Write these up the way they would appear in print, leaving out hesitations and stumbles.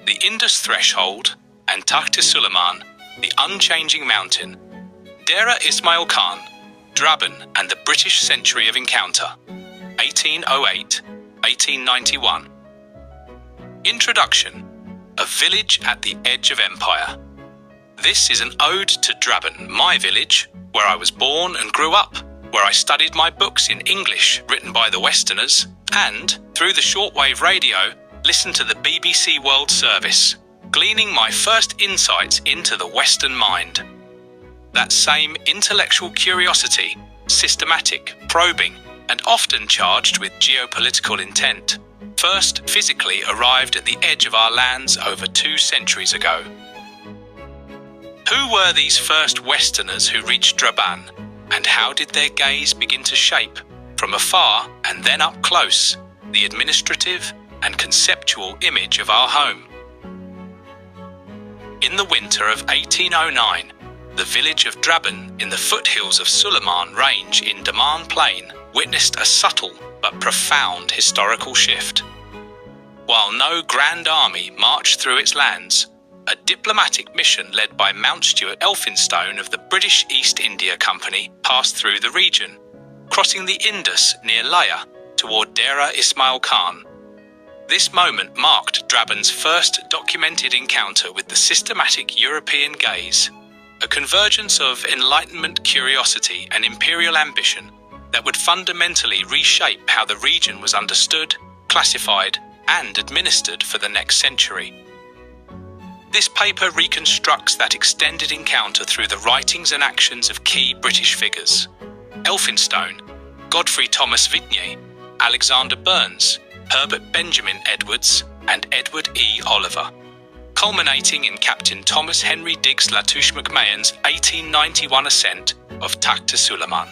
the Indus threshold, and Takht-e-Sulaiman, the unchanging mountain. Dera Ismail Khan, Draben and the British Century of Encounter, 1808-1891. Introduction: A village at the edge of empire. This is an ode to Draben, my village, where I was born and grew up, where I studied my books in English written by the Westerners, and, through the shortwave radio, listened to the BBC World Service, gleaning my first insights into the Western mind. That same intellectual curiosity, systematic, probing, and often charged with geopolitical intent, first physically arrived at the edge of our lands over 2 centuries ago. Who were these first Westerners who reached Draban, and how did their gaze begin to shape, from afar and then up close, the administrative and conceptual image of our home? In the winter of 1809, the village of Draben in the foothills of Sulaiman Range in Draban Plain witnessed a subtle but profound historical shift. While no grand army marched through its lands, a diplomatic mission led by Mountstuart Elphinstone of the British East India Company passed through the region, crossing the Indus near Laya toward Dera Ismail Khan. This moment marked Draben's first documented encounter with the systematic European gaze, a convergence of Enlightenment curiosity and imperial ambition that would fundamentally reshape how the region was understood, classified, and administered for the next century. This paper reconstructs that extended encounter through the writings and actions of key British figures: Elphinstone, Godfrey Thomas Vigne, Alexander Burnes, Herbert Benjamin Edwards, and Edward E. Oliver, culminating in Captain Thomas Henry Digges Latouche McMahon's 1891 ascent of Takht-e-Sulaiman.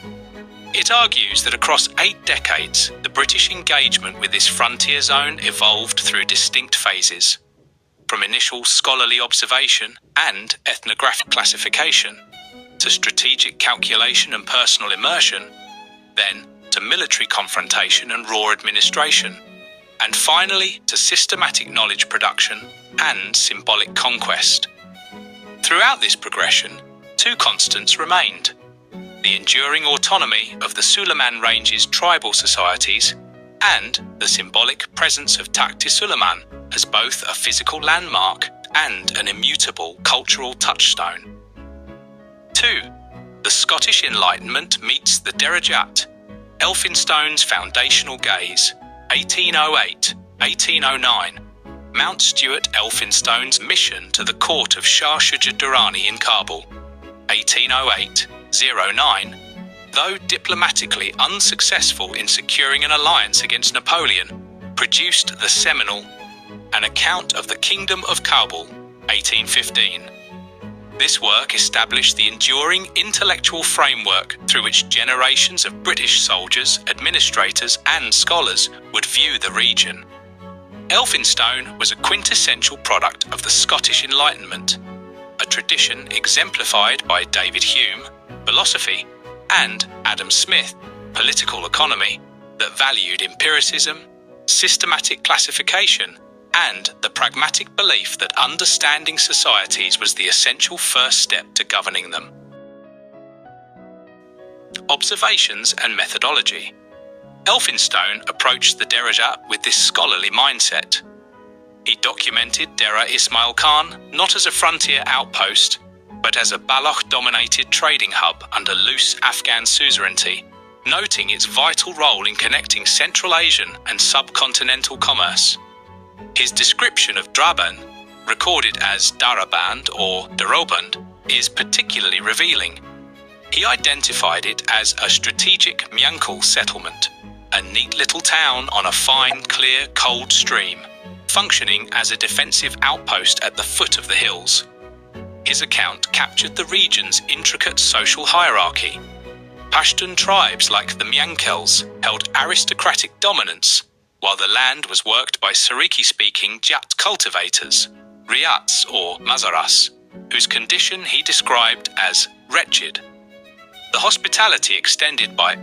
It argues that across 8 decades, the British engagement with this frontier zone evolved through distinct phases, from initial scholarly observation and ethnographic classification, to strategic calculation and personal immersion, then to military confrontation and raw administration, and finally to systematic knowledge production and symbolic conquest. Throughout this progression, 2 constants remained: the enduring autonomy of the Sulaiman Range's tribal societies and the symbolic presence of Takht-e-Sulaiman as both a physical landmark and an immutable cultural touchstone. 2. The Scottish Enlightenment meets the Derajat, Elphinstone's foundational gaze, 1808-1809, Mountstuart Elphinstone's mission to the court of Shah Shuja Durrani in Kabul, 1808-09, though diplomatically unsuccessful in securing an alliance against Napoleon, produced the seminal An Account of the Kingdom of Kabul, 1815. This work established the enduring intellectual framework through which generations of British soldiers, administrators, and scholars would view the region. Elphinstone was a quintessential product of the Scottish Enlightenment, a tradition exemplified by David Hume, philosophy, and Adam Smith, political economy, that valued empiricism, systematic classification, and the pragmatic belief that understanding societies was the essential first step to governing them. Observations and methodology. Elphinstone approached the Derajat with this scholarly mindset. He documented Dera Ismail Khan not as a frontier outpost, but as a Baloch-dominated trading hub under loose Afghan suzerainty, noting its vital role in connecting Central Asian and subcontinental commerce. His description of Draban, recorded as Daraband or Daroband, is particularly revealing. He identified it as a strategic Myankal settlement, a neat little town on a fine, clear, cold stream, functioning as a defensive outpost at the foot of the hills. His account captured the region's intricate social hierarchy. Pashtun tribes like the Myankels held aristocratic dominance, while the land was worked by Sariki-speaking Jat cultivators, Riats or Mazaras, whose condition he described as wretched. The hospitality extended by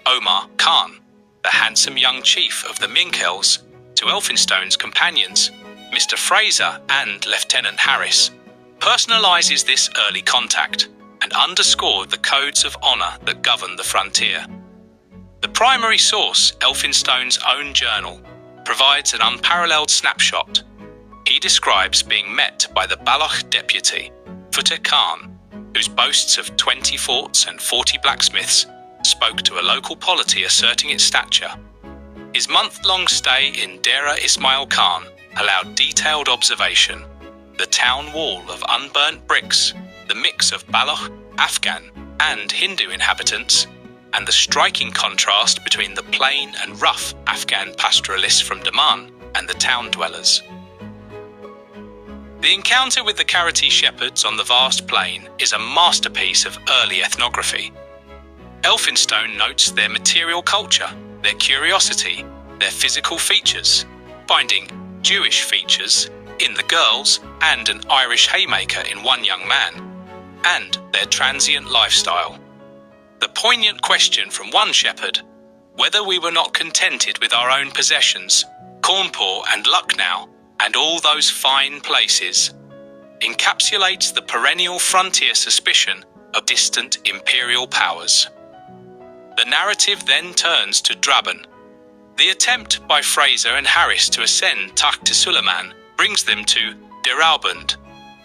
Omar Khan, the handsome young chief of the Myankels, to Elphinstone's companions, Mr. Fraser and Lieutenant Harris, personalises this early contact and underscored the codes of honour that govern the frontier. The primary source, Elphinstone's own journal, provides an unparalleled snapshot. He describes being met by the Baloch deputy, Takht-e Khan, whose boasts of 20 forts and 40 blacksmiths spoke to a local polity asserting its stature. His month-long stay in Dera Ismail Khan allowed detailed observation. The town wall of unburnt bricks, the mix of Baloch, Afghan and Hindu inhabitants, and the striking contrast between the plain and rough Afghan pastoralists from Daman and the town dwellers. The encounter with the Karati shepherds on the vast plain is a masterpiece of early ethnography. Elphinstone notes their material culture, their curiosity, their physical features, finding Jewish features in the girls and an Irish haymaker in one young man, and their transient lifestyle. The poignant question from one shepherd, whether we were not contented with our own possessions, Cawnpore and Lucknow, and all those fine places, encapsulates the perennial frontier suspicion of distant imperial powers. The narrative then turns to Draben. The attempt by Fraser and Harris to ascend Takht-e-Sulaiman brings them to Draben.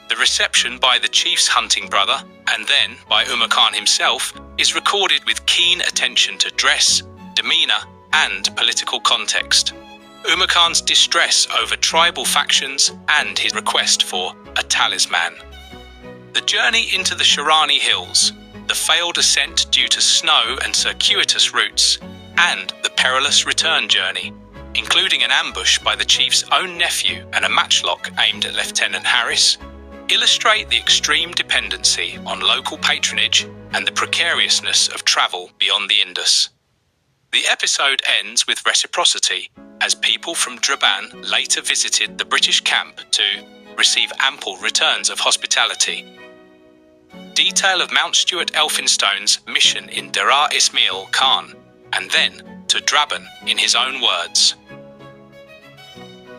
The reception by the chief's hunting brother, and then by Umar Khan himself, is recorded with keen attention to dress, demeanour and political context. Umar Khan's distress over tribal factions and his request for a talisman. The journey into the Sharani Hills, the failed ascent due to snow and circuitous routes, and the perilous return journey, including an ambush by the chief's own nephew and a matchlock aimed at Lieutenant Harris, illustrate the extreme dependency on local patronage and the precariousness of travel beyond the Indus. The episode ends with reciprocity, as people from Draban later visited the British camp to receive ample returns of hospitality. Detail of Mountstuart Elphinstone's mission in Dera Ismail Khan, and then to Draben in his own words.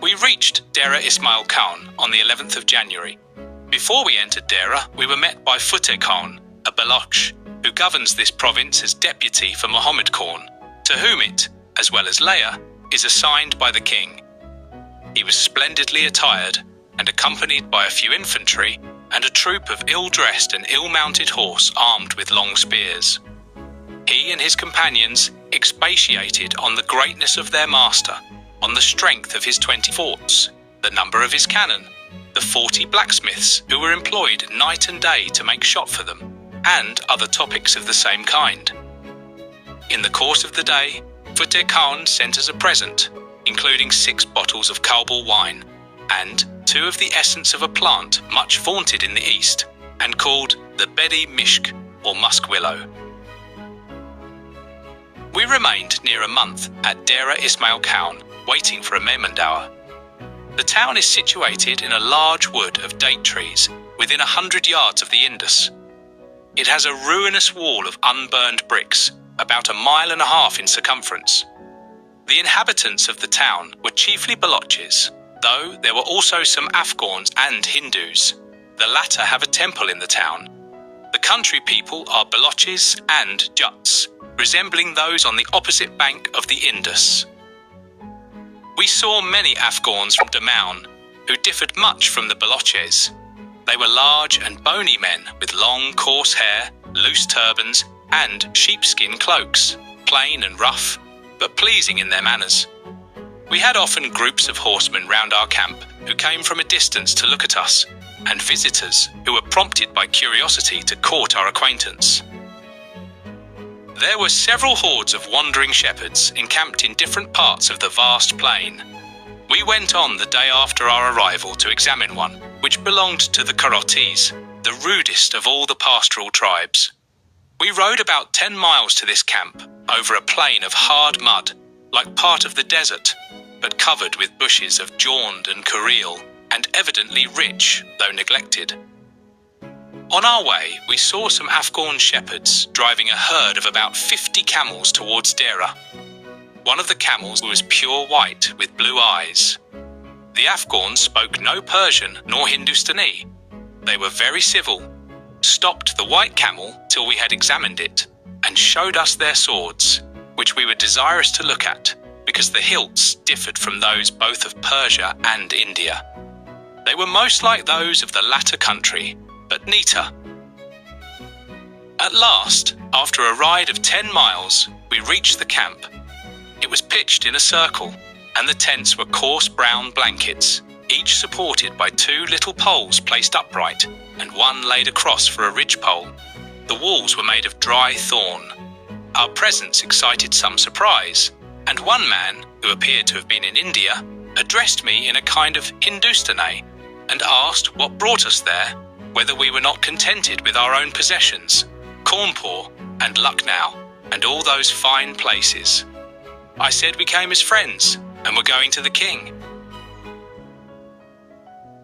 We reached Dera Ismail Khan on the 11th of January. Before we entered Dera, we were met by Takht-e Khan, a Baloch, who governs this province as deputy for Muhammad Khan, to whom it, as well as Leia, is assigned by the king. He was splendidly attired and accompanied by a few infantry and a troop of ill-dressed and ill-mounted horse armed with long spears. He and his companions expatiated on the greatness of their master, on the strength of his 20 forts, the number of his cannon, the 40 blacksmiths who were employed night and day to make shot for them, and other topics of the same kind. In the course of the day, Takht-e Khan sent us a present, including 6 bottles of Kabul wine, and 2 of the essence of a plant much vaunted in the East, and called the Bedi Mishk, or musk willow. We remained near a month at Dera Ismail Khan, waiting for a Mehmandour. The town is situated in a large wood of date trees within 100 yards of the Indus. It has a ruinous wall of unburned bricks, about 1.5 miles in circumference. The inhabitants of the town were chiefly Baloches, though there were also some Afghans and Hindus. The latter have a temple in the town. The country people are Baloches and Jats, resembling those on the opposite bank of the Indus. We saw many Afghans from Daman, who differed much from the Baloches. They were large and bony men with long, coarse hair, loose turbans, and sheepskin cloaks, plain and rough, but pleasing in their manners. We had often groups of horsemen round our camp who came from a distance to look at us, and visitors who were prompted by curiosity to court our acquaintance. There were several hordes of wandering shepherds encamped in different parts of the vast plain. We went on the day after our arrival to examine one, which belonged to the Karatis, the rudest of all the pastoral tribes. We rode about 10 miles to this camp, over a plain of hard mud, like part of the desert, but covered with bushes of jaunt and cureel, and evidently rich, though neglected. On our way, we saw some Afghan shepherds driving a herd of about 50 camels towards Dera. One of the camels was pure white with blue eyes. The Afghans spoke no Persian nor Hindustani. They were very civil, stopped the white camel till we had examined it, and showed us their swords, which we were desirous to look at, because the hilts differed from those both of Persia and India. They were most like those of the latter country, but neater. At last, after a ride of 10 miles, we reached the camp. It was pitched in a circle, and the tents were coarse brown blankets, each supported by 2 little poles placed upright, and one laid across for a ridgepole. The walls were made of dry thorn. Our presence excited some surprise, and one man, who appeared to have been in India, addressed me in a kind of Hindustani, and asked what brought us there, whether we were not contented with our own possessions, Cawnpore and Lucknow, and all those fine places. I said we came as friends, and were going to the king.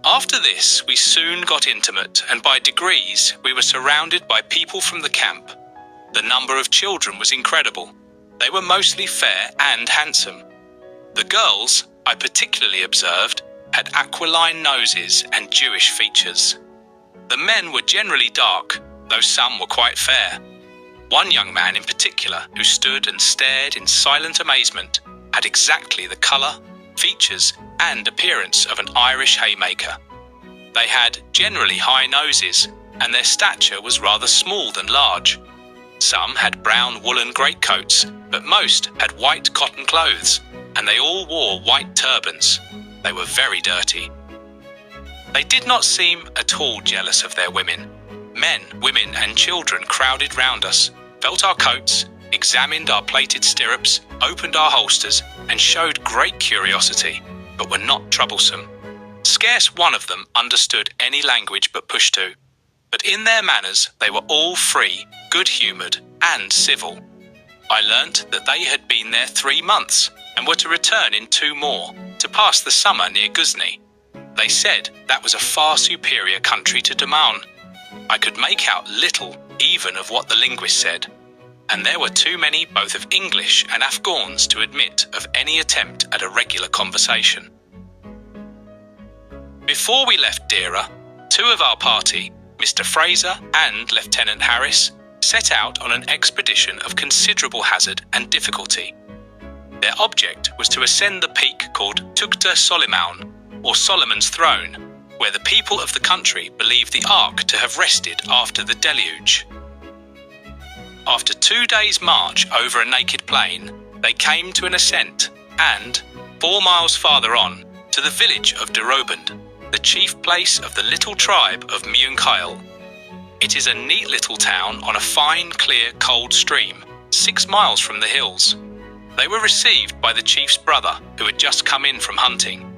After this, we soon got intimate, and by degrees we were surrounded by people from the camp. The number of children was incredible. They were mostly fair and handsome. The girls, I particularly observed, had aquiline noses and Jewish features. The men were generally dark, though some were quite fair. One young man in particular, who stood and stared in silent amazement, had exactly the colour, features, and appearance of an Irish haymaker. They had generally high noses, and their stature was rather small than large. Some had brown woolen greatcoats, but most had white cotton clothes, and they all wore white turbans. They were very dirty. They did not seem at all jealous of their women. Men, women, and children crowded round us, felt our coats, examined our plated stirrups, opened our holsters, and showed great curiosity, but were not troublesome. Scarce one of them understood any language but Pushtu, but in their manners they were all free, good-humoured, and civil. I learnt that they had been there 3 months, and were to return in 2 more, to pass the summer near Ghuzni. They said that was a far superior country to Daman. I could make out little even of what the linguist said, and there were too many both of English and Afghans to admit of any attempt at a regular conversation. Before we left Dera, 2 of our party, Mr. Fraser and Lieutenant Harris, set out on an expedition of considerable hazard and difficulty. Their object was to ascend the peak called Takht-e-Sulaiman, or Solomon's Throne, where the people of the country believed the Ark to have rested after the deluge. After 2 days' march over a naked plain, they came to an ascent and, 4 miles farther on, to the village of Draben, the chief place of the little tribe of McMahon. It is a neat little town on a fine, clear, cold stream, 6 miles from the hills. They were received by the chief's brother, who had just come in from hunting.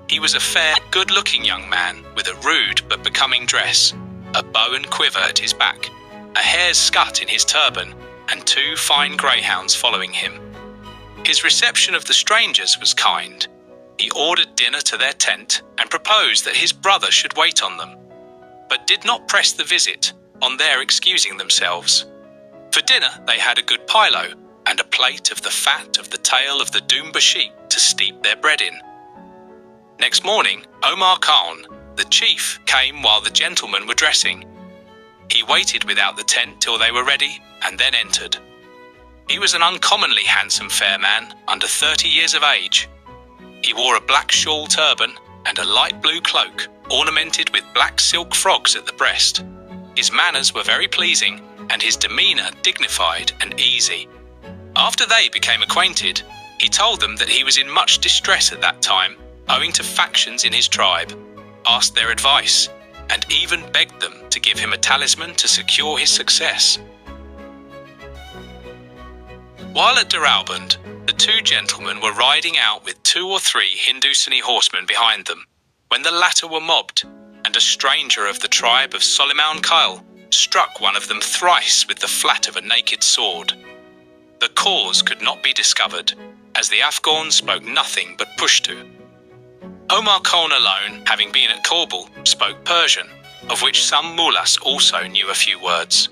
He was a fair, good-looking young man with a rude but becoming dress, a bow and quiver at his back, a hare's scut in his turban, and 2 fine greyhounds following him. His reception of the strangers was kind. He ordered dinner to their tent and proposed that his brother should wait on them, but did not press the visit, on their excusing themselves. For dinner they had a good pilo, and a plate of the fat of the tail of the Doomba sheep to steep their bread in. Next morning, Omar Khan, the chief, came while the gentlemen were dressing. He waited without the tent till they were ready, and then entered. He was an uncommonly handsome fair man, under 30 years of age. He wore a black shawl turban and a light blue cloak, ornamented with black silk frogs at the breast. His manners were very pleasing, and his demeanour dignified and easy. After they became acquainted, he told them that he was in much distress at that time, owing to factions in his tribe, asked their advice, and even begged them to give him a talisman to secure his success. While at Draben, the 2 gentlemen were riding out with 2 or 3 Hindustani horsemen behind them, when the latter were mobbed, and a stranger of the tribe of Sulaiman Khan struck one of them thrice with the flat of a naked sword. The cause could not be discovered, as the Afghans spoke nothing but Pushtu. Omar Khan alone, having been at Kabul, spoke Persian, of which some mullahs also knew a few words.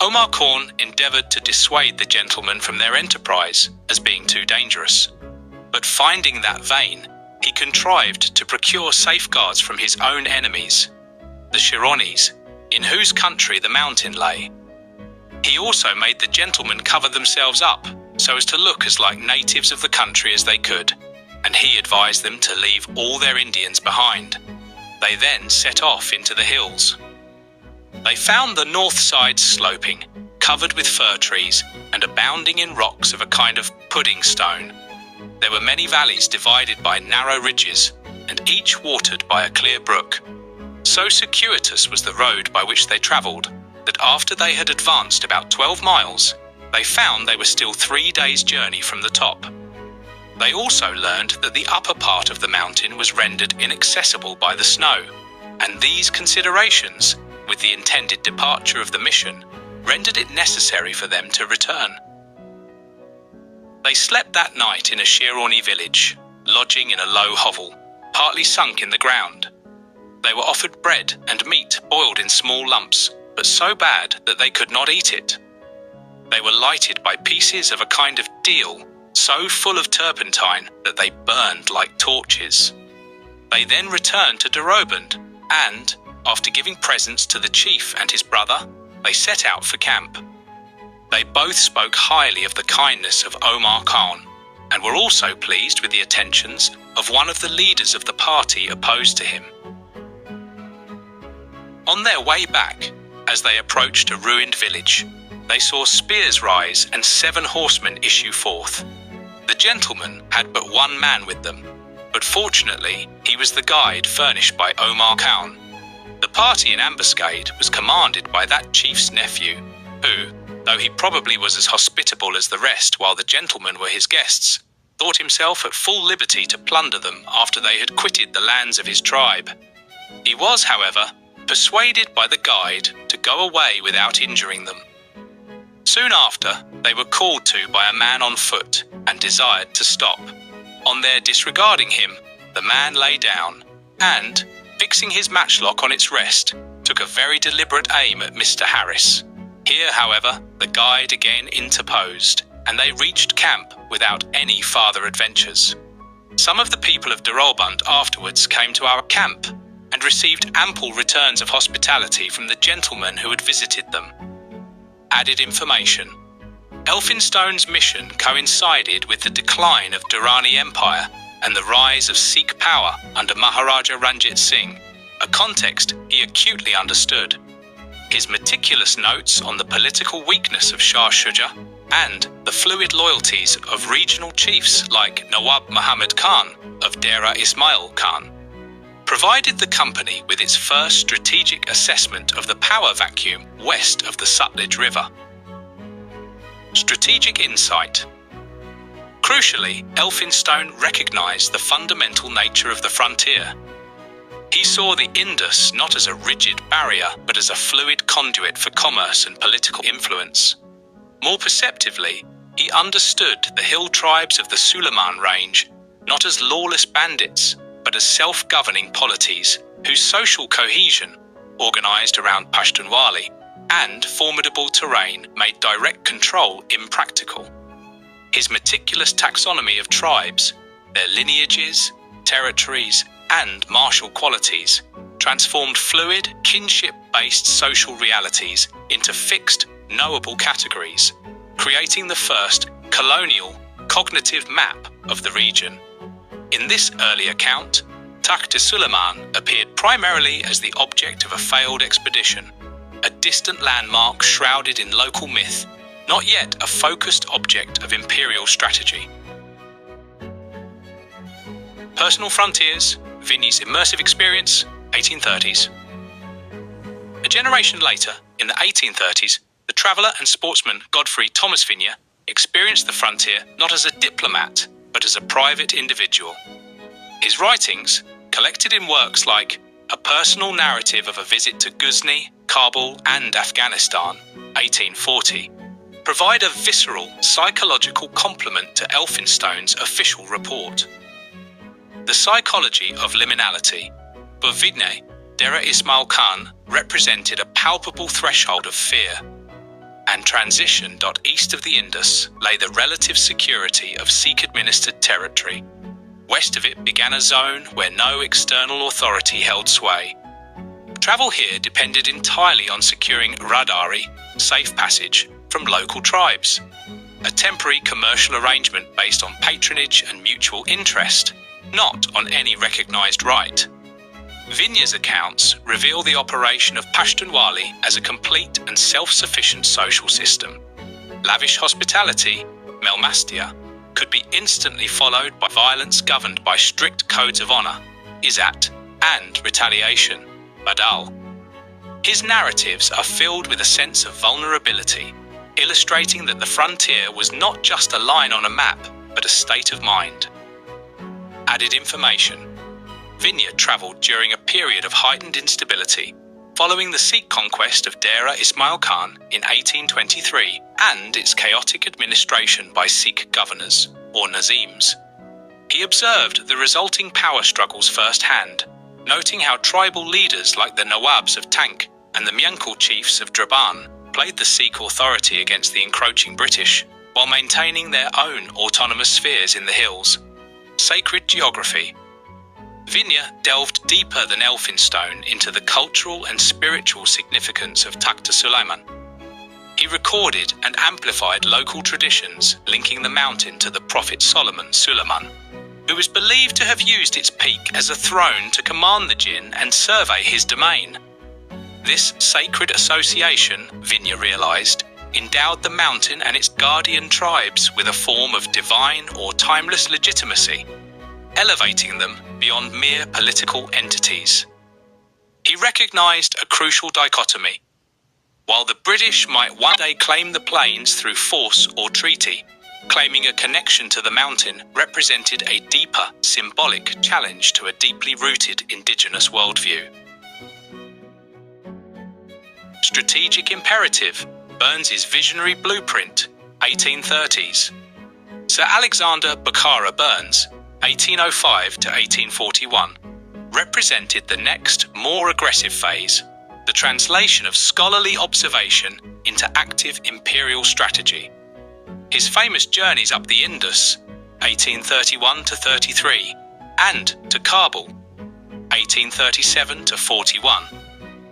Omar Khan endeavoured to dissuade the gentlemen from their enterprise as being too dangerous, but finding that vain, he contrived to procure safeguards from his own enemies, the Shironies, in whose country the mountain lay. He also made the gentlemen cover themselves up so as to look as like natives of the country as they could, and he advised them to leave all their Indians behind. They then set off into the hills. They found the north side sloping, covered with fir trees and abounding in rocks of a kind of pudding stone. There were many valleys divided by narrow ridges, and each watered by a clear brook. So circuitous was the road by which they travelled that after they had advanced about 12 miles, they found they were still 3 days' journey from the top. They also learned that the upper part of the mountain was rendered inaccessible by the snow, and these considerations, with the intended departure of the mission, rendered it necessary for them to return. They slept that night in a Shironi village, lodging in a low hovel, partly sunk in the ground. They were offered bread and meat boiled in small lumps, but so bad that they could not eat it. They were lighted by pieces of a kind of deal, so full of turpentine that they burned like torches. They then returned to Draben, and, after giving presents to the chief and his brother, they set out for camp. They both spoke highly of the kindness of Omar Khan, and were also pleased with the attentions of one of the leaders of the party opposed to him. On their way back, as they approached a ruined village, they saw spears rise and 7 horsemen issue forth. The gentlemen had but 1 man with them, but fortunately he was the guide furnished by Omar Khan. The party in ambuscade was commanded by that chief's nephew, who, though he probably was as hospitable as the rest while the gentlemen were his guests, thought himself at full liberty to plunder them after they had quitted the lands of his tribe. He was, however, persuaded by the guide to go away without injuring them. Soon after, they were called to by a man on foot and desired to stop. On their disregarding him, the man lay down and, fixing his matchlock on its rest, took a very deliberate aim at Mr. Harris. Here, however, the guide again interposed, and they reached camp without any farther adventures. Some of the people of Draben afterwards came to our camp and received ample returns of hospitality from the gentlemen who had visited them. Added information. Elphinstone's mission coincided with the decline of Durrani Empire and the rise of Sikh power under Maharaja Ranjit Singh, a context he acutely understood. His meticulous notes on the political weakness of Shah Shuja and the fluid loyalties of regional chiefs like Nawab Muhammad Khan of Dera Ismail Khan provided the company with its first strategic assessment of the power vacuum west of the Sutlej River. Strategic insight. Crucially, Elphinstone recognized the fundamental nature of the frontier. He saw the Indus not as a rigid barrier, but as a fluid conduit for commerce and political influence. More perceptively, he understood the hill tribes of the Sulaiman Range not as lawless bandits, but as self-governing polities whose social cohesion, organized around Pashtunwali, and formidable terrain made direct control impractical. His meticulous taxonomy of tribes, their lineages, territories, and martial qualities transformed fluid, kinship-based social realities into fixed, knowable categories, creating the first colonial, cognitive map of the region. In this early account, Takht-e-Sulaiman appeared primarily as the object of a failed expedition, a distant landmark shrouded in local myth, not yet a focused object of imperial strategy. Personal Frontiers, Vigne's immersive experience, 1830s. A generation later, in the 1830s, the traveller and sportsman Godfrey Thomas Vigne experienced the frontier not as a diplomat, but as a private individual. His writings, collected in works like A Personal Narrative of a Visit to Ghuzni, Kabul and Afghanistan, 1840, provide a visceral, psychological complement to Elphinstone's official report. The psychology of liminality. For Vigne, Dera Ismail Khan represented a palpable threshold of fear, and transition. East of the Indus lay the relative security of Sikh-administered territory, West of it began a zone where no external authority held sway. Travel here depended entirely on securing radari, safe passage, from local tribes, a temporary commercial arrangement based on patronage and mutual interest, not on any recognised right. Vigne's accounts reveal the operation of Pashtunwali as a complete and self-sufficient social system. Lavish hospitality, Melmastia, could be instantly followed by violence governed by strict codes of honour, Izzat, and retaliation, Badal. His narratives are filled with a sense of vulnerability, illustrating that the frontier was not just a line on a map, but a state of mind. Added information. Vigne travelled during a period of heightened instability, following the Sikh conquest of Dera Ismail Khan in 1823 and its chaotic administration by Sikh governors, or Nazims. He observed the resulting power struggles firsthand, noting how tribal leaders like the Nawabs of Tank and the Myankal chiefs of Draban played the Sikh authority against the encroaching British, while maintaining their own autonomous spheres in the hills. Sacred geography. Vigne delved deeper than Elphinstone into the cultural and spiritual significance of Takht-e-Sulaiman. He recorded and amplified local traditions linking the mountain to the prophet Sulaiman, who is believed to have used its peak as a throne to command the jinn and survey his domain. This sacred association, Vigne realised, endowed the mountain and its guardian tribes with a form of divine or timeless legitimacy, elevating them beyond mere political entities. He recognised a crucial dichotomy. While the British might one day claim the plains through force or treaty, claiming a connection to the mountain represented a deeper, symbolic challenge to a deeply rooted indigenous worldview. Strategic imperative, Burns's visionary blueprint, 1830s. Sir Alexander Bukhara Burns, 1805 to 1841, represented the next, more aggressive phase, the translation of scholarly observation into active imperial strategy. His famous journeys up the Indus, 1831 to 33, and to Kabul, 1837 to 41,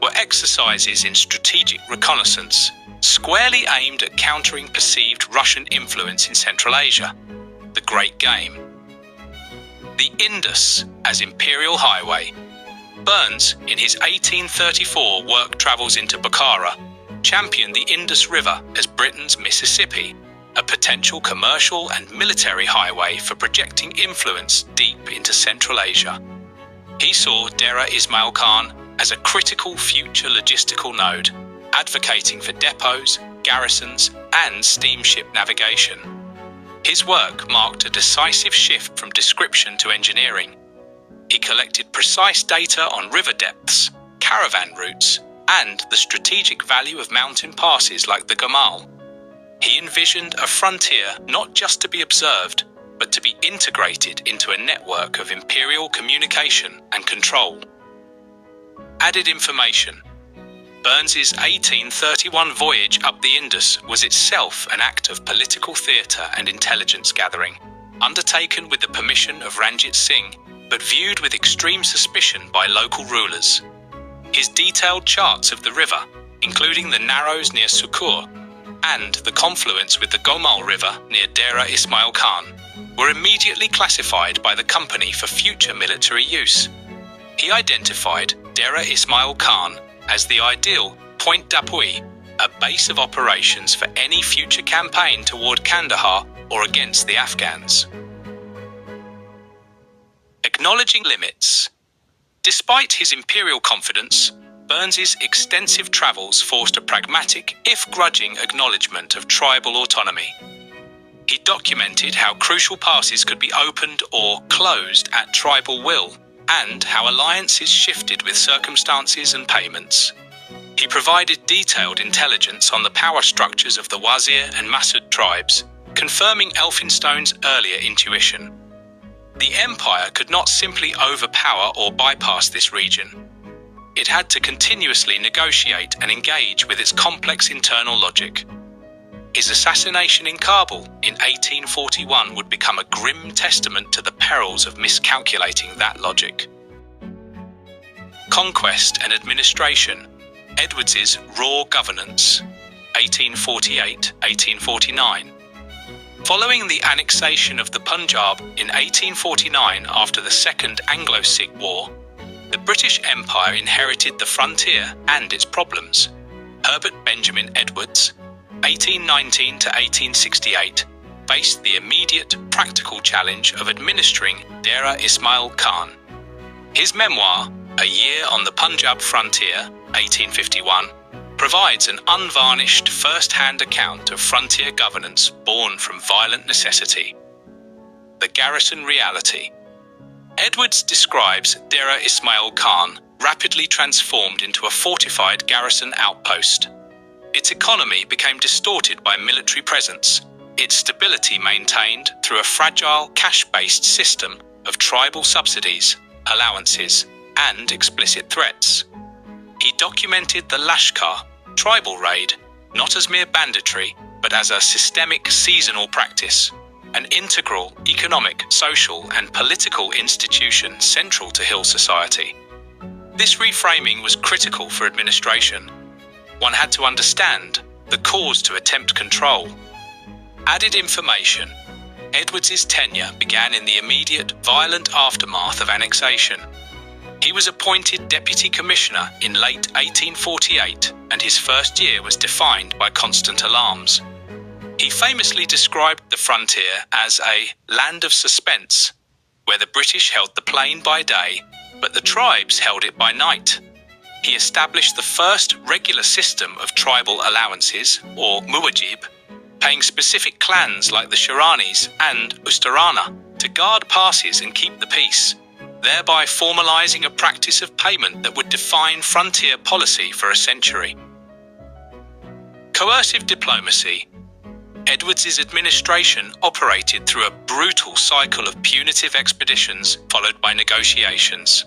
were exercises in strategic reconnaissance, squarely aimed at countering perceived Russian influence in Central Asia, the Great Game. The Indus as imperial highway. Burns, in his 1834 work Travels into Bukhara, championed the Indus River as Britain's Mississippi, a potential commercial and military highway for projecting influence deep into Central Asia. He saw Dera Ismail Khan as a critical future logistical node, advocating for depots, garrisons, and steamship navigation. His work marked a decisive shift from description to engineering. He collected precise data on river depths, caravan routes, and the strategic value of mountain passes like the Gamal. He envisioned a frontier not just to be observed, but to be integrated into a network of imperial communication and control. Added information. Burns's 1831 voyage up the Indus was itself an act of political theatre and intelligence gathering, undertaken with the permission of Ranjit Singh, but viewed with extreme suspicion by local rulers. His detailed charts of the river, including the narrows near Sukur and the confluence with the Gomal River near Dera Ismail Khan, were immediately classified by the company for future military use. He identified Dera Ismail Khan as the ideal point d'appui, a base of operations for any future campaign toward Kandahar or against the Afghans. Acknowledging limits. Despite his imperial confidence, Burns's extensive travels forced a pragmatic, if grudging, acknowledgement of tribal autonomy. He documented how crucial passes could be opened or closed at tribal will, and how alliances shifted with circumstances and payments. He provided detailed intelligence on the power structures of the Wazir and Masud tribes, confirming Elphinstone's earlier intuition. The empire could not simply overpower or bypass this region. It had to continuously negotiate and engage with its complex internal logic. His assassination in Kabul in 1841 would become a grim testament to the perils of miscalculating that logic. Conquest and administration. Edwards's raw governance, 1848-1849. Following the annexation of the Punjab in 1849 after the Second Anglo-Sikh War, the British Empire inherited the frontier and its problems. Herbert Benjamin Edwards, 1819 to 1868, faced the immediate practical challenge of administering Dera Ismail Khan. His memoir, A Year on the Punjab Frontier, 1851, provides an unvarnished first-hand account of frontier governance born from violent necessity. The garrison reality. Edwards describes Dera Ismail Khan rapidly transformed into a fortified garrison outpost. Its economy became distorted by military presence, its stability maintained through a fragile cash-based system of tribal subsidies, allowances, and explicit threats. He documented the Lashkar, tribal raid, not as mere banditry, but as a systemic seasonal practice, an integral economic, social, and political institution central to hill society. This reframing was critical for administration. One had to understand the cause to attempt control. Added information. Edwards's tenure began in the immediate, violent aftermath of annexation. He was appointed Deputy Commissioner in late 1848, and his first year was defined by constant alarms. He famously described the frontier as a land of suspense, where the British held the plain by day, but the tribes held it by night. He established the first regular system of tribal allowances, or muwajib, paying specific clans like the Shiranis and Ustarana to guard passes and keep the peace, thereby formalizing a practice of payment that would define frontier policy for a century. Coercive diplomacy. Edwards's administration operated through a brutal cycle of punitive expeditions followed by negotiations.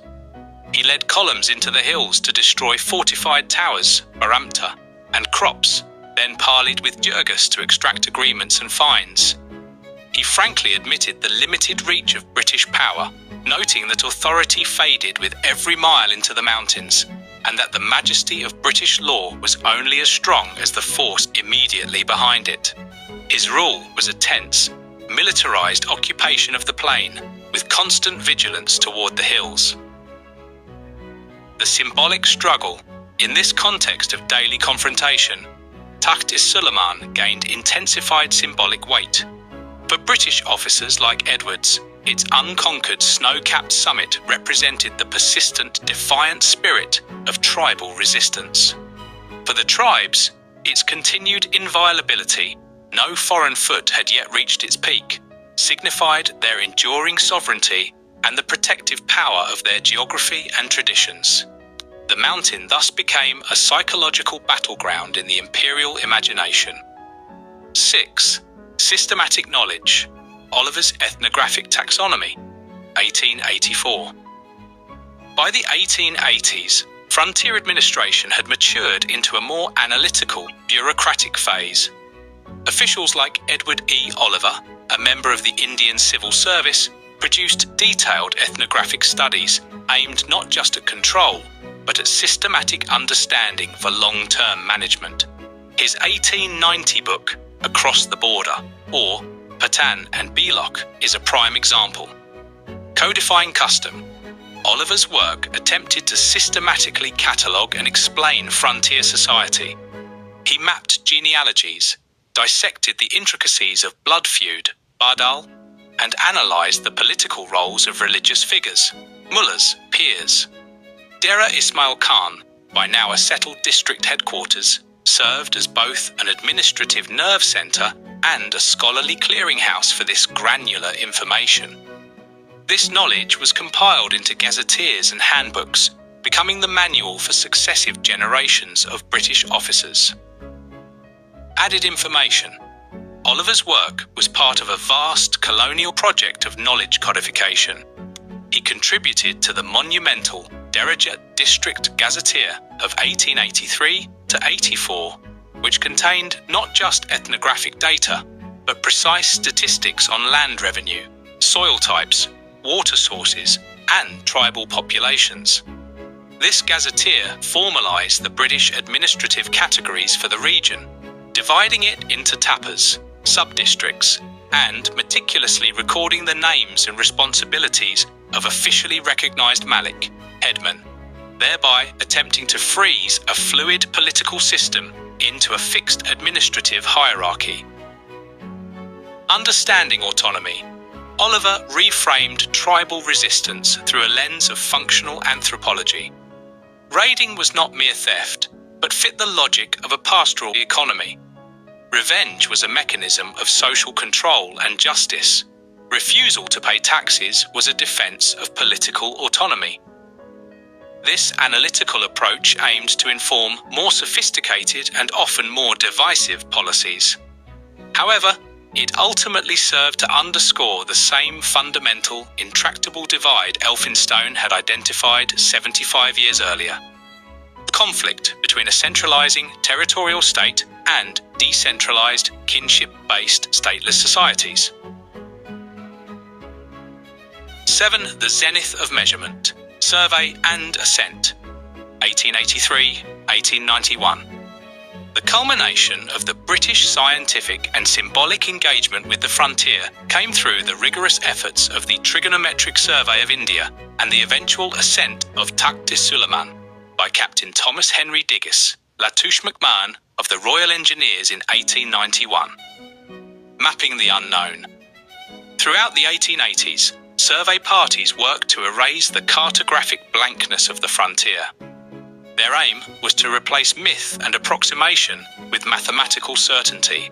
He led columns into the hills to destroy fortified towers, Baramta, and crops, then parleyed with Jurgis to extract agreements and fines. He frankly admitted the limited reach of British power, noting that authority faded with every mile into the mountains, and that the majesty of British law was only as strong as the force immediately behind it. His rule was a tense, militarized occupation of the plain, with constant vigilance toward the hills. The symbolic struggle. In this context of daily confrontation, Takht-e-Sulaiman gained intensified symbolic weight. For British officers like Edwards, its unconquered snow-capped summit represented the persistent, defiant spirit of tribal resistance. For the tribes, its continued inviolability, no foreign foot had yet reached its peak, signified their enduring sovereignty and the protective power of their geography and traditions. The mountain thus became a psychological battleground in the imperial imagination. 6. Systematic knowledge. Oliver's ethnographic taxonomy, 1884. By the 1880s, frontier administration had matured into a more analytical, bureaucratic phase. Officials like Edward E. Oliver, a member of the Indian Civil Service, produced detailed ethnographic studies aimed not just at control, but at systematic understanding for long-term management. His 1890 book, Across the Border, or Patan and Belok, is a prime example. Codifying custom. Oliver's work attempted to systematically catalogue and explain frontier society. He mapped genealogies, dissected the intricacies of blood feud, Badal, and analysed the political roles of religious figures, mullahs, peers. Dera Ismail Khan, by now a settled district headquarters, served as both an administrative nerve centre and a scholarly clearinghouse for this granular information. This knowledge was compiled into gazetteers and handbooks, becoming the manual for successive generations of British officers. Added information. Oliver's work was part of a vast colonial project of knowledge codification. He contributed to the monumental Derajat District Gazetteer of 1883 to 84, which contained not just ethnographic data, but precise statistics on land revenue, soil types, water sources, and tribal populations. This gazetteer formalised the British administrative categories for the region, dividing it into tapas, sub-districts, and meticulously recording the names and responsibilities of officially recognised Malik, headmen, thereby attempting to freeze a fluid political system into a fixed administrative hierarchy. Understanding autonomy, Oliver reframed tribal resistance through a lens of functional anthropology. Raiding was not mere theft, but fit the logic of a pastoral economy. Revenge was a mechanism of social control and justice. Refusal to pay taxes was a defence of political autonomy. This analytical approach aimed to inform more sophisticated and often more divisive policies. However, it ultimately served to underscore the same fundamental, intractable divide Elphinstone had identified 75 years earlier: conflict between a centralising territorial state and decentralised, kinship-based stateless societies. 7. The Zenith of Measurement, Survey and Ascent, 1883-1891. The culmination of the British scientific and symbolic engagement with the frontier came through the rigorous efforts of the Trigonometric Survey of India and the eventual ascent of Takht-e-Sulaiman by Captain Thomas Henry Digges, Latouche McMahon of the Royal Engineers in 1891. Mapping the unknown. Throughout the 1880s, survey parties worked to erase the cartographic blankness of the frontier. Their aim was to replace myth and approximation with mathematical certainty,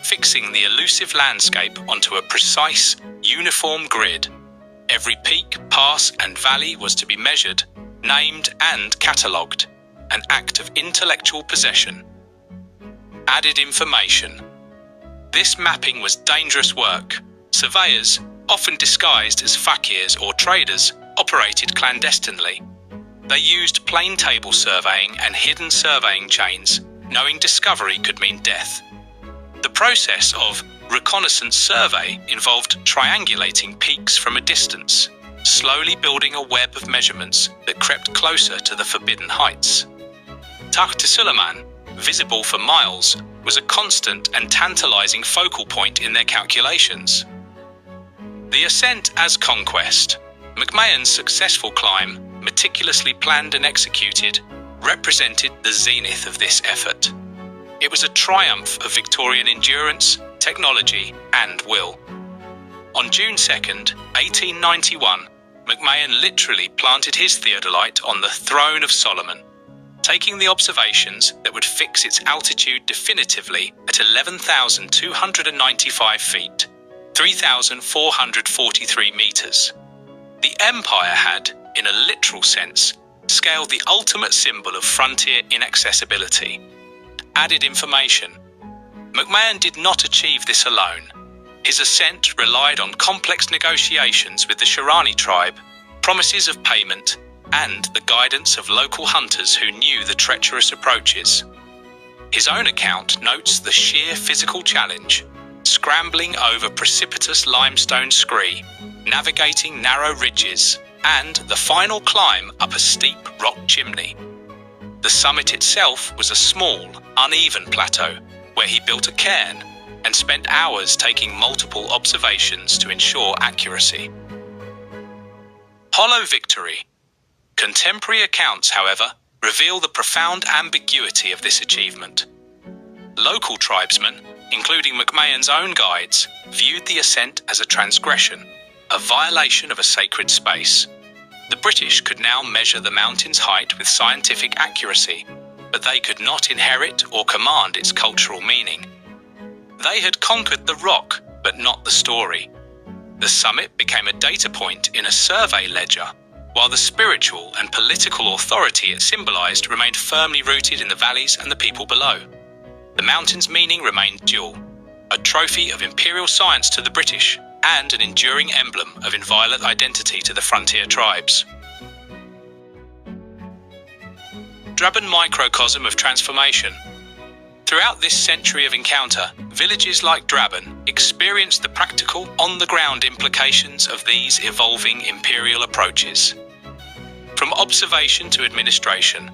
fixing the elusive landscape onto a precise, uniform grid. Every peak, pass, and valley was to be measured, named, and catalogued, an act of intellectual possession. Added information. This mapping was dangerous work. Surveyors, often disguised as fakirs or traders, operated clandestinely. They used plain table surveying and hidden surveying chains, knowing discovery could mean death. The process of reconnaissance survey involved triangulating peaks from a distance, slowly building a web of measurements that crept closer to the forbidden heights. Takht-e-Sulaiman, visible for miles, was a constant and tantalizing focal point in their calculations. The ascent as conquest. McMahon's successful climb, meticulously planned and executed, represented the zenith of this effort. It was a triumph of Victorian endurance, technology, and will. On June 2nd, 1891, McMahon literally planted his theodolite on the throne of Solomon, taking the observations that would fix its altitude definitively at 11,295 feet, 3,443 meters. The empire had, in a literal sense, scaled the ultimate symbol of frontier inaccessibility. Added information. McMahon did not achieve this alone. His ascent relied on complex negotiations with the Sharani tribe, promises of payment, and the guidance of local hunters who knew the treacherous approaches. His own account notes the sheer physical challenge, scrambling over precipitous limestone scree, navigating narrow ridges, and the final climb up a steep rock chimney. The summit itself was a small, uneven plateau where he built a cairn and spent hours taking multiple observations to ensure accuracy. Hollow victory. Contemporary accounts, however, reveal the profound ambiguity of this achievement. Local tribesmen, including McMahon's own guides, viewed the ascent as a transgression, a violation of a sacred space. The British could now measure the mountain's height with scientific accuracy, but they could not inherit or command its cultural meaning. They had conquered the rock, but not the story. The summit became a data point in a survey ledger, while the spiritual and political authority it symbolized remained firmly rooted in the valleys and the people below. The mountain's meaning remained dual, a trophy of imperial science to the British, and an enduring emblem of inviolate identity to the frontier tribes. Draben microcosm of transformation. Throughout this century of encounter, villages like Draben experienced the practical, on-the-ground implications of these evolving imperial approaches. From observation to administration,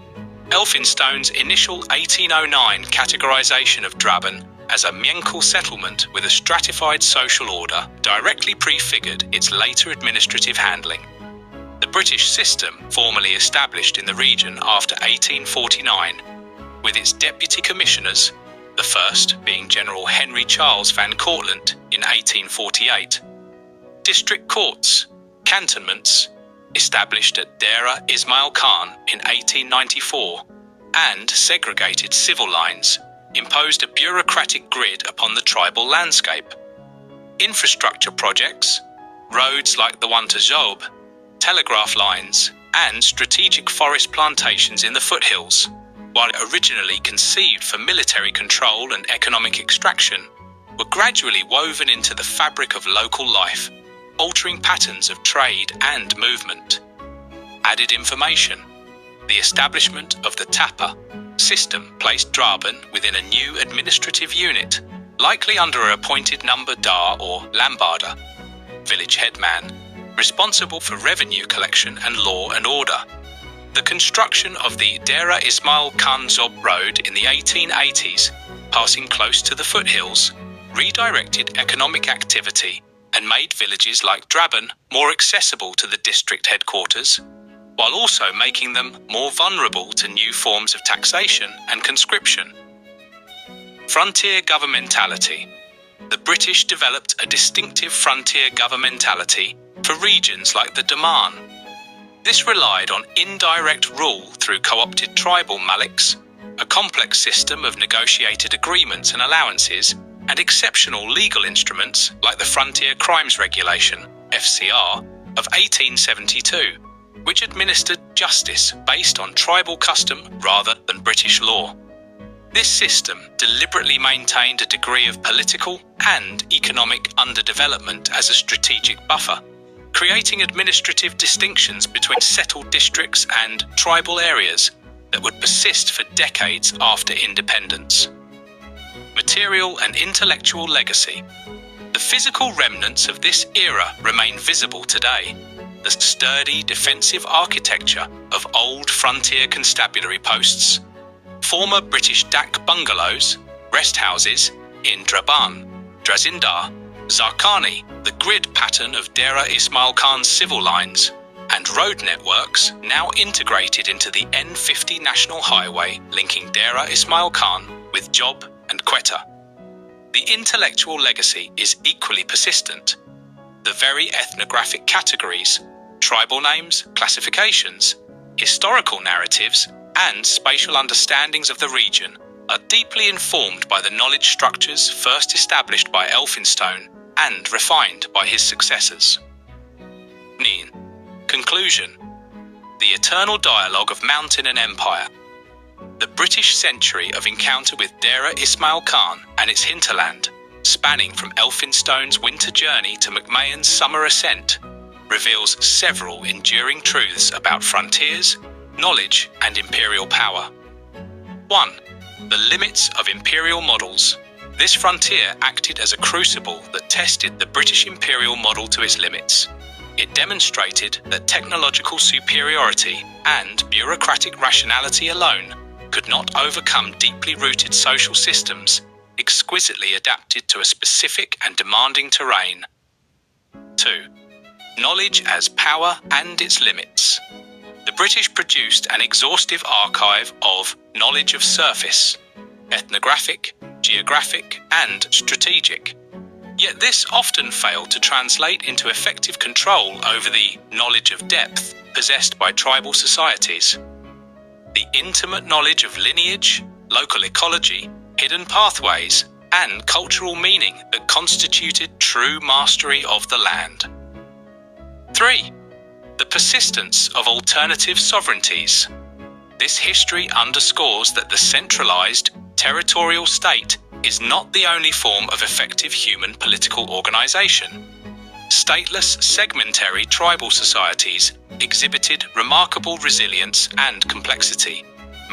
Elphinstone's initial 1809 categorization of Draben as a Mienkle settlement with a stratified social order directly prefigured its later administrative handling. The British system, formally established in the region after 1849, with its deputy commissioners, the first being General Henry Charles Van Cortlandt in 1848, district courts, cantonments, established at Dera Ismail Khan in 1894, and segregated civil lines, imposed a bureaucratic grid upon the tribal landscape. Infrastructure projects, roads like the one to Zob, telegraph lines, and strategic forest plantations in the foothills, while originally conceived for military control and economic extraction, were gradually woven into the fabric of local life, altering patterns of trade and movement. Added information. The establishment of the Tapa system placed Draben within a new administrative unit, likely under an appointed number dar or lambarder, village headman, responsible for revenue collection and law and order. The construction of the Dera Ismail Khan Zob Road in the 1880s, passing close to the foothills, redirected economic activity and made villages like Draben more accessible to the district headquarters, while also making them more vulnerable to new forms of taxation and conscription. Frontier governmentality. The British developed a distinctive frontier governmentality for regions like the Daman. This relied on indirect rule through co-opted tribal maliks, a complex system of negotiated agreements and allowances, and exceptional legal instruments like the Frontier Crimes Regulation, FCR, of 1872, which administered justice based on tribal custom rather than British law. This system deliberately maintained a degree of political and economic underdevelopment as a strategic buffer, creating administrative distinctions between settled districts and tribal areas that would persist for decades after independence. Material and intellectual legacy. The physical remnants of this era remain visible today. The sturdy defensive architecture of old frontier constabulary posts, former British dak bungalows, rest houses in Draban, Drazindar, Zarkani, the grid pattern of Dera Ismail Khan's civil lines, and road networks now integrated into the N50 national highway linking Dera Ismail Khan with Job and Quetta. The intellectual legacy is equally persistent. The very ethnographic categories, tribal names, classifications, historical narratives, and spatial understandings of the region are deeply informed by the knowledge structures first established by Elphinstone and refined by his successors. 9. Conclusion. The eternal dialogue of mountain and empire. The British century of encounter with Dera Ismail Khan and its hinterland, spanning from Elphinstone's winter journey to McMahon's summer ascent, reveals several enduring truths about frontiers, knowledge, and imperial power. 1. The limits of imperial models. This frontier acted as a crucible that tested the British imperial model to its limits. It demonstrated that technological superiority and bureaucratic rationality alone could not overcome deeply rooted social systems exquisitely adapted to a specific and demanding terrain. 2. Knowledge as power and its limits. The British produced an exhaustive archive of knowledge of surface, ethnographic, geographic, and strategic. Yet this often failed to translate into effective control over the knowledge of depth possessed by tribal societies. The intimate knowledge of lineage, local ecology, hidden pathways, and cultural meaning that constituted true mastery of the land. 3. The persistence of alternative sovereignties. This history underscores that the centralized, territorial state is not the only form of effective human political organization. Stateless, segmentary tribal societies exhibited remarkable resilience and complexity,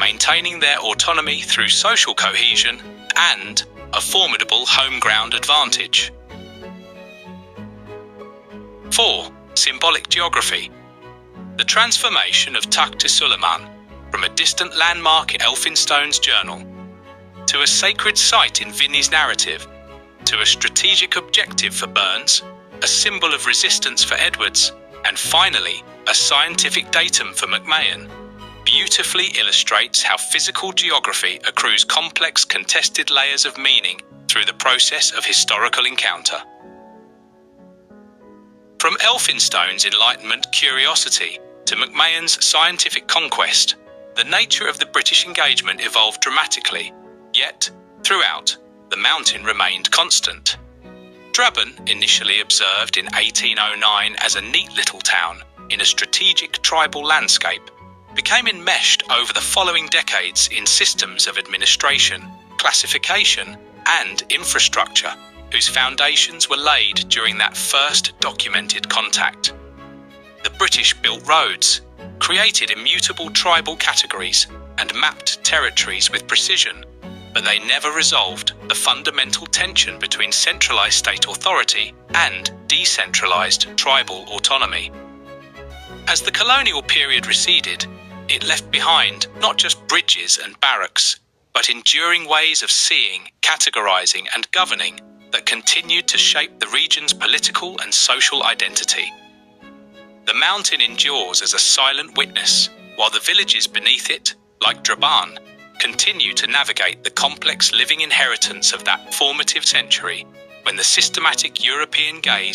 maintaining their autonomy through social cohesion and a formidable home ground advantage. 4. Symbolic geography. The transformation of Takht-e-Sulaiman from a distant landmark in Elphinstone's journal to a sacred site in Vigne's narrative, to a strategic objective for Burns, a symbol of resistance for Edwards, and finally, a scientific datum for McMahon, beautifully illustrates how physical geography accrues complex contested layers of meaning through the process of historical encounter. From Elphinstone's Enlightenment curiosity to McMahon's scientific conquest, the nature of the British engagement evolved dramatically, yet, throughout, the mountain remained constant. Draben, initially observed in 1809 as a neat little town in a strategic tribal landscape, became enmeshed over the following decades in systems of administration, classification, and infrastructure, whose foundations were laid during that first documented contact. The British built roads, created immutable tribal categories, and mapped territories with precision, but they never resolved the fundamental tension between centralized state authority and decentralized tribal autonomy. As the colonial period receded, it left behind not just bridges and barracks, but enduring ways of seeing, categorizing, and governing that continued to shape the region's political and social identity. The mountain endures as a silent witness, while the villages beneath it, like Draban, continue to navigate the complex living inheritance of that formative century when the systematic European gaze